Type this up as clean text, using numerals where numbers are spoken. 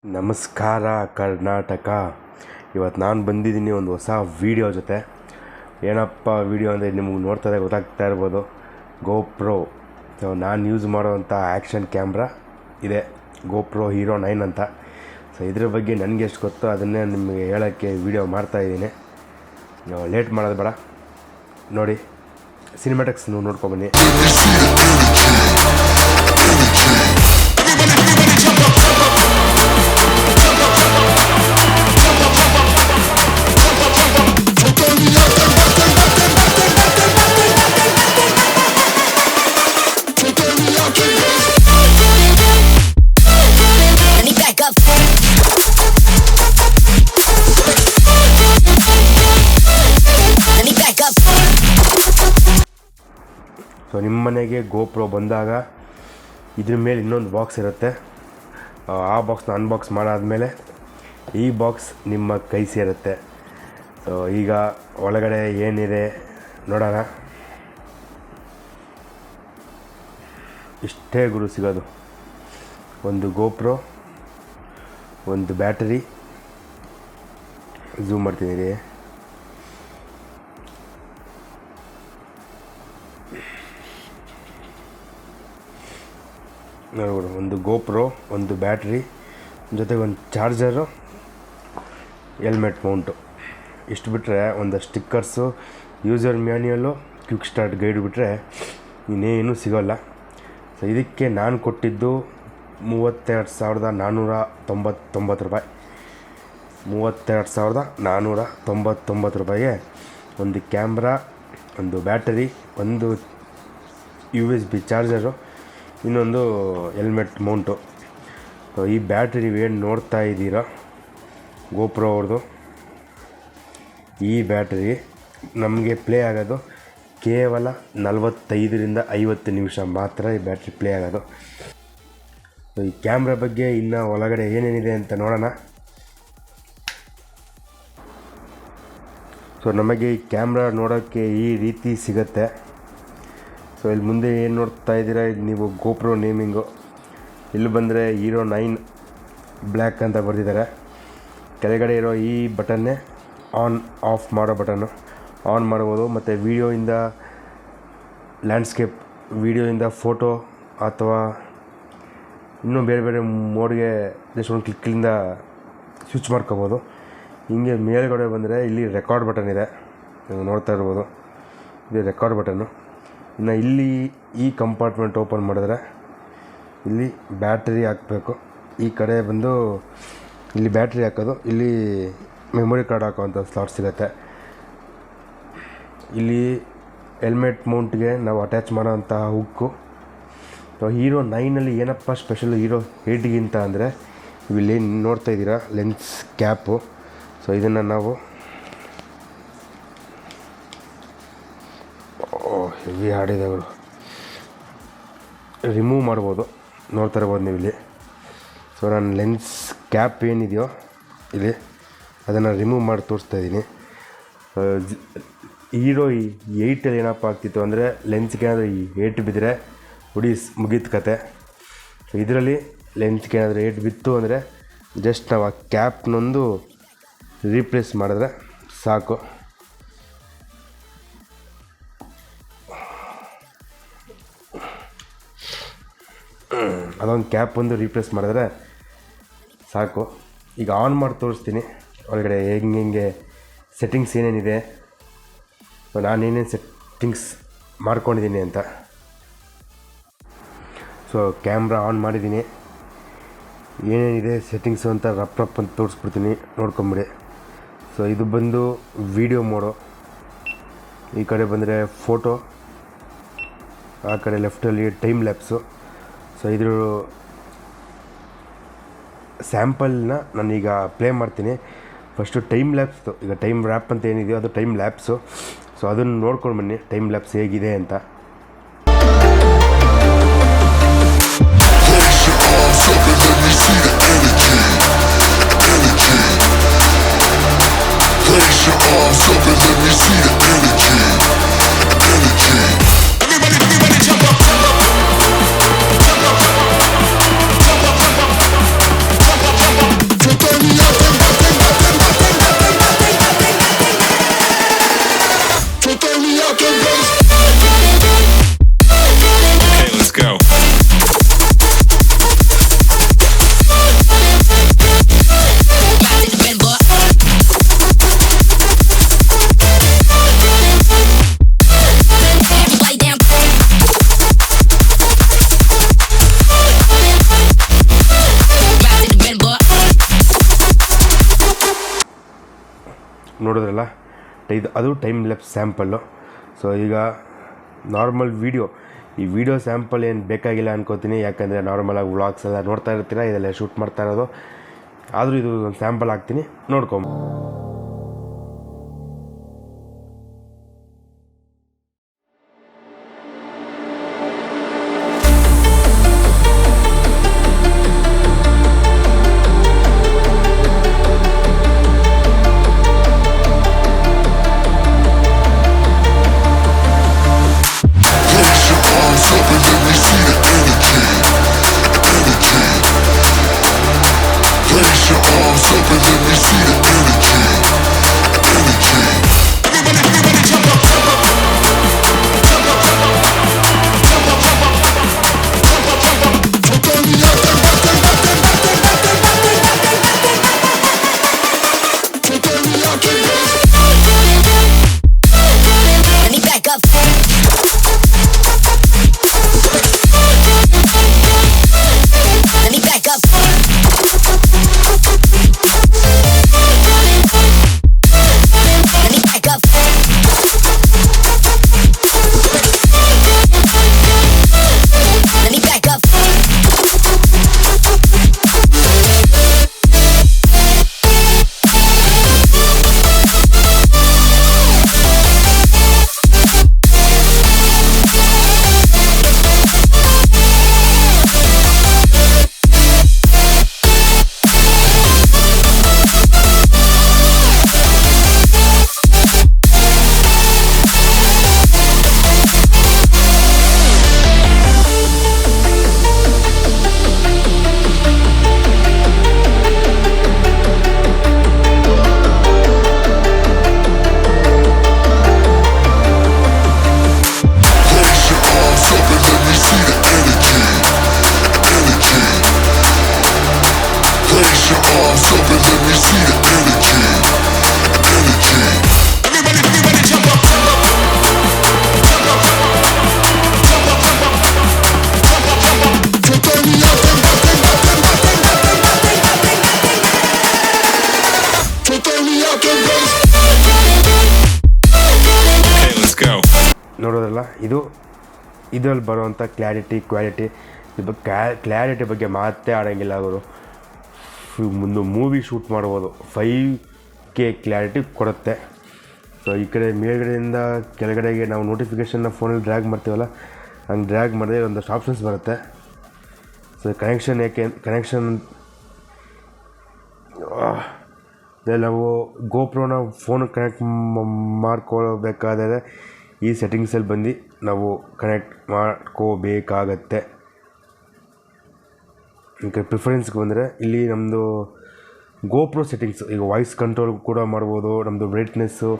ನಮಸ್ಕಾರ ಕರ್ನಾಟಕ. ಇವತ್ತು ನಾನು ಬಂದಿದ್ದೀನಿ ಒಂದು ಹೊಸ ವೀಡಿಯೋ ಜೊತೆ. ಏನಪ್ಪ ವೀಡಿಯೋ ಅಂದರೆ ನಿಮಗೆ ನೋಡ್ತಾ ಗೊತ್ತಾಗ್ತಾ ಇರ್ಬೋದು. GoPro ನಾನು ಯೂಸ್ ಮಾಡೋವಂಥ ಆ್ಯಕ್ಷನ್ ಕ್ಯಾಮ್ರಾ ಇದೆ, GoPro Hero 9 ಅಂತ. ಇದ್ರ ಬಗ್ಗೆ ನನಗೆ ಎಷ್ಟು ಗೊತ್ತೋ ಅದನ್ನೇ ನಿಮಗೆ ಹೇಳೋಕ್ಕೆ ವೀಡಿಯೋ ಮಾಡ್ತಾಯಿದ್ದೀನಿ. ಲೇಟ್ ಮಾಡೋದು ಬೇಡ, ನೋಡಿ ಸಿನಿಮ್ಯಾಟಿಕ್ಸ್ ನೋಡ್ಕೊಬನ್ನಿ. ನಿಮ್ಮ ಮನೆಗೆ GoPro ಬಂದಾಗ ಇದ್ರ ಮೇಲೆ ಇನ್ನೊಂದು ಬಾಕ್ಸ್ ಇರುತ್ತೆ. ಆ ಬಾಕ್ಸ್ನ ಅನ್ಬಾಕ್ಸ್ ಮಾಡಾದಮೇಲೆ ಈ ಬಾಕ್ಸ್ ನಿಮ್ಮ ಕೈ ಸೇರುತ್ತೆ. ಈಗ ಒಳಗಡೆ ಏನಿದೆ ನೋಡೋಣ. ಇಷ್ಟೇ ಗುರು ಸಿಗೋದು. ಒಂದು GoPro, ಒಂದು ಬ್ಯಾಟರಿ, ಝೂಮ್ ಮಾಡ್ತೀನಿ, ನೋಡ್ಬೋದು. ಒಂದು GoPro, ಒಂದು ಬ್ಯಾಟ್ರಿ, ಜೊತೆಗೆ ಒಂದು ಚಾರ್ಜರು, ಹೆಲ್ಮೆಟ್ ಮೌಂಟು. ಇಷ್ಟು ಬಿಟ್ಟರೆ ಒಂದು stickers, user manual, quick start guide ಬಿಟ್ಟರೆ ಇನ್ನೇನು ಸಿಗೋಲ್ಲ. ಇದಕ್ಕೆ ನಾನು ಕೊಟ್ಟಿದ್ದು 32,499 ರೂಪಾಯಿ. 32,499 ರೂಪಾಯಿಗೆ ಒಂದು ಕ್ಯಾಮ್ರಾ, ಒಂದು ಬ್ಯಾಟರಿ, ಒಂದು USB ಚಾರ್ಜರು, ಇನ್ನೊಂದು ಹೆಲ್ಮೆಟ್ ಮೌಂಟು. ಈ ಬ್ಯಾಟ್ರಿ ನೀವೇನು ನೋಡ್ತಾ ಇದ್ದೀರಾ GoPro ಅವ್ರದ್ದು, ಈ ಬ್ಯಾಟ್ರಿ ನಮಗೆ ಪ್ಲೇ ಆಗೋದು ಕೇವಲ 45ರಿಂದ 50 ನಿಮಿಷ ಮಾತ್ರ ಈ ಬ್ಯಾಟ್ರಿ ಪ್ಲೇ ಆಗೋದು. ಈ ಕ್ಯಾಮ್ರಾ ಬಗ್ಗೆ ಇನ್ನು ಒಳಗಡೆ ಏನೇನಿದೆ ಅಂತ ನೋಡೋಣ. ನಮಗೆ ಈ ಕ್ಯಾಮ್ರಾ ನೋಡೋಕ್ಕೆ ಈ ರೀತಿ ಸಿಗುತ್ತೆ. ಇಲ್ಲಿ ಮುಂದೆ ಏನು ನೋಡ್ತಾ ಇದ್ದೀರಾ, ನೀವು GoPro ನೇಮಿಂಗು. ಇಲ್ಲಿ ಬಂದರೆ Hero 9 ಬ್ಲ್ಯಾಕ್ ಅಂತ ಬರೆದಿದ್ದಾರೆ. ಕೆಳಗಡೆ ಇರೋ ಈ ಬಟನ್ನೇ ಆನ್ ಆಫ್ ಮಾಡೋ ಬಟನ್ನು. ಆನ್ ಮಾಡ್ಬೋದು. ಮತ್ತು ವೀಡಿಯೋಯಿಂದ ಲ್ಯಾಂಡ್ಸ್ಕೇಪ್, ವೀಡಿಯೋಯಿಂದ ಫೋಟೋ ಅಥವಾ ಇನ್ನೂ ಬೇರೆ ಬೇರೆ ಮೋಡ್ಗೆ ಜಸ್ಟ್ ಒಂದು ಕ್ಲಿಕ್ಕಿಂದ ಸ್ವಿಚ್ ಮಾಡ್ಕೋಬೋದು. ಹಿಂಗೆ ಮೇಲ್ಗಡೆ ಬಂದರೆ ಇಲ್ಲಿ ರೆಕಾರ್ಡ್ ಬಟನ್ ಇದೆ, ನೀವು ನೋಡ್ತಾ ಇರ್ಬೋದು. ಇದು ರೆಕಾರ್ಡ್ ಬಟನ್ನು. ಇನ್ನು ಇಲ್ಲಿ ಈ ಕಂಪಾರ್ಟ್ಮೆಂಟ್ ಓಪನ್ ಮಾಡಿದ್ರೆ ಇಲ್ಲಿ ಬ್ಯಾಟ್ರಿ ಹಾಕಬೇಕು. ಈ ಕಡೆ ಬಂದು ಇಲ್ಲಿ ಬ್ಯಾಟ್ರಿ ಹಾಕೋದು, ಇಲ್ಲಿ ಮೆಮೊರಿ ಕಾರ್ಡ್ ಹಾಕೋವಂಥ ಸ್ಲಾಟ್ ಸಿಗುತ್ತೆ. ಇಲ್ಲಿ ಹೆಲ್ಮೆಟ್ ಮೌಂಟ್ಗೆ ನಾವು ಅಟ್ಯಾಚ್ ಮಾಡೋವಂಥ ಹುಕ್ಕು. Hero 9ನಲ್ಲಿ ಏನಪ್ಪ ಸ್ಪೆಷಲ್ Hero 8ಗಿಂತ ಅಂದರೆ ಇಲ್ಲಿ ನೋಡ್ತಾ ಇದ್ದೀರಾ ಲೆನ್ಸ್ ಕ್ಯಾಪು. ಇದನ್ನು ನಾವು ಹೆವಿ ಹಾಡಿದೆ ಅವರು ರಿಮೂವ್ ಮಾಡ್ಬೋದು, ನೋಡ್ತಾ ಇರ್ಬೋದು ನೀವು ಇಲ್ಲಿ. ನಾನು ಲೆನ್ಸ್ ಕ್ಯಾಪ್ ಏನಿದೆಯೋ ಇಲ್ಲಿ ಅದನ್ನು ರಿಮೂವ್ ಮಾಡಿ ತೋರಿಸ್ತಾ ಇದ್ದೀನಿ. Hero 8ಅಲ್ಲಿ ಏನಪ್ಪ ಆಗ್ತಿತ್ತು ಅಂದರೆ ಲೆನ್ಸ್ಗೆ ಏನಾದರೂ 8 ಬಿದ್ದರೆ ಮುಗೀತು ಕತೆ. ಇದರಲ್ಲಿ ಲೆನ್ಸ್ಗೆ ಏನಾದರೂ 8 ಬಿತ್ತು ಅಂದರೆ ಜಸ್ಟ್ ನಾವು ಆ ಕ್ಯಾಪ್ನೊಂದು ರೀಪ್ಲೇಸ್ ಮಾಡಿದ್ರೆ ಸಾಕು. ಅದೊಂದು ಕ್ಯಾಪ್ ಒಂದು ರೀಪ್ಲೇಸ್ ಮಾಡಿದ್ರೆ ಸಾಕು. ಈಗ ಆನ್ ಮಾಡಿ ತೋರಿಸ್ತೀನಿ ಒಳಗಡೆ ಹೆಂಗೆ ಸೆಟ್ಟಿಂಗ್ಸ್ ಏನೇನಿದೆ, ನಾನೇನೇನು ಸೆಟ್ಟಿಂಗ್ಸ್ ಮಾಡ್ಕೊಂಡಿದ್ದೀನಿ ಅಂತ. ಕ್ಯಾಮ್ರಾ ಆನ್ ಮಾಡಿದ್ದೀನಿ, ಏನೇನಿದೆ ಸೆಟ್ಟಿಂಗ್ಸು ಅಂತ ರಪ್ ಅಂತ ತೋರಿಸ್ಬಿಡ್ತೀನಿ, ನೋಡ್ಕೊಂಬಿಡಿ. ಇದು ಬಂದು ವೀಡಿಯೋ ಮೋಡು. ಈ ಕಡೆ ಬಂದರೆ ಫೋಟೋ, ಆ ಕಡೆ ಲೆಫ್ಟಲ್ಲಿ ಟೈಮ್ ಲ್ಯಾಪ್ಸು. ಇದ್ರ ಸ್ಯಾಂಪಲ್ನ ನಾನೀಗ ಪ್ಲೇ ಮಾಡ್ತೀನಿ. ಫಸ್ಟು ಟೈಮ್ ಲ್ಯಾಪ್ಸ್ದು, ಈಗ ಟೈಮ್ ರ್ಯಾಪ್ ಅಂತ ಏನಿದೆಯೋ ಅದು ಟೈಮ್ ಲ್ಯಾಪ್ಸು. ಅದನ್ನು ನೋಡ್ಕೊಂಡು ಬನ್ನಿ ಟೈಮ್ ಲ್ಯಾಪ್ಸ್ ಹೇಗಿದೆ ಅಂತ. ನೋಡಿದ್ರಲ್ಲ ಅದು ಟೈಮ್ ಲ್ಯಾಪ್ಸ್ ಸ್ಯಾಂಪಲ್ಲು. ಸೊ ಈಗ ನಾರ್ಮಲ್ ಈ ವಿಡಿಯೋ ಸ್ಯಾಂಪಲ್ ಏನು ಬೇಕಾಗಿಲ್ಲ ಅನ್ಕೋತೀನಿ, ಯಾಕಂದರೆ ನಾರ್ಮಲಾಗಿ ವ್ಲಾಗ್ಸ್ ಎಲ್ಲ ನೋಡ್ತಾ ಇರ್ತೀರ, ಇದೆಲ್ಲ ಶೂಟ್ ಮಾಡ್ತಾ ಇರೋದು. ಆದರೂ ಇದು ಒಂದು ಸ್ಯಾಂಪಲ್ ಹಾಕ್ತೀನಿ, ನೋಡ್ಕೊಂಬ. ನೋಡೋದಲ್ಲ, ಇದರಲ್ಲಿ ಬರುವಂಥ ಕ್ಲಾರಿಟಿ ಬಗ್ಗೆ ಮಾತೇ ಆಡೋಂಗಿಲ್ಲ. ಅವರು ಮುಂದೆ ಮೂವಿ ಶೂಟ್ ಮಾಡ್ಬೋದು, 5K ಕ್ಲಾರಿಟಿ ಕೊಡುತ್ತೆ. ಸೊ ಈ ಕಡೆ ಮೇಲ್ಗಡೆಯಿಂದ ಕೆಳಗಡೆಗೆ ನಾವು ನೋಟಿಫಿಕೇಷನ್ನ ಫೋನಲ್ಲಿ ಡ್ರ್ಯಾಗ್ ಮಾಡ್ತೀವಲ್ಲ, ಹಂಗೆ ಡ್ರ್ಯಾಗ್ ಮಾಡಿದ್ರೆ ಒಂದಷ್ಟು ಆಪ್ಷನ್ಸ್ ಬರುತ್ತೆ. ಸೊ ಕನೆಕ್ಷನ್ ನಾವು ಗೋಪ್ರೋನ ಫೋನಿಗೆ ಕನೆಕ್ಟ್ ಮಾಡ್ಕೊಳ್ಬೇಕಾದರೆ ಈ ಸೆಟ್ಟಿಂಗ್ಸಲ್ಲಿ ಬಂದು ನಾವು ಕನೆಕ್ಟ್ ಮಾಡ್ಕೋಬೇಕಾಗತ್ತೆ. ಈಗ ಪ್ರಿಫರೆನ್ಸ್ಗೆ ಬಂದರೆ ಇಲ್ಲಿ ನಮ್ಮದು ಗೋಪ್ರೋ ಸೆಟ್ಟಿಂಗ್ಸ್, ಈಗ ವಾಯ್ಸ್ ಕಂಟ್ರೋಲ್ ಕೂಡ ಮಾಡ್ಬೋದು, ನಮ್ಮದು ಬ್ರೈಟ್ನೆಸ್ಸು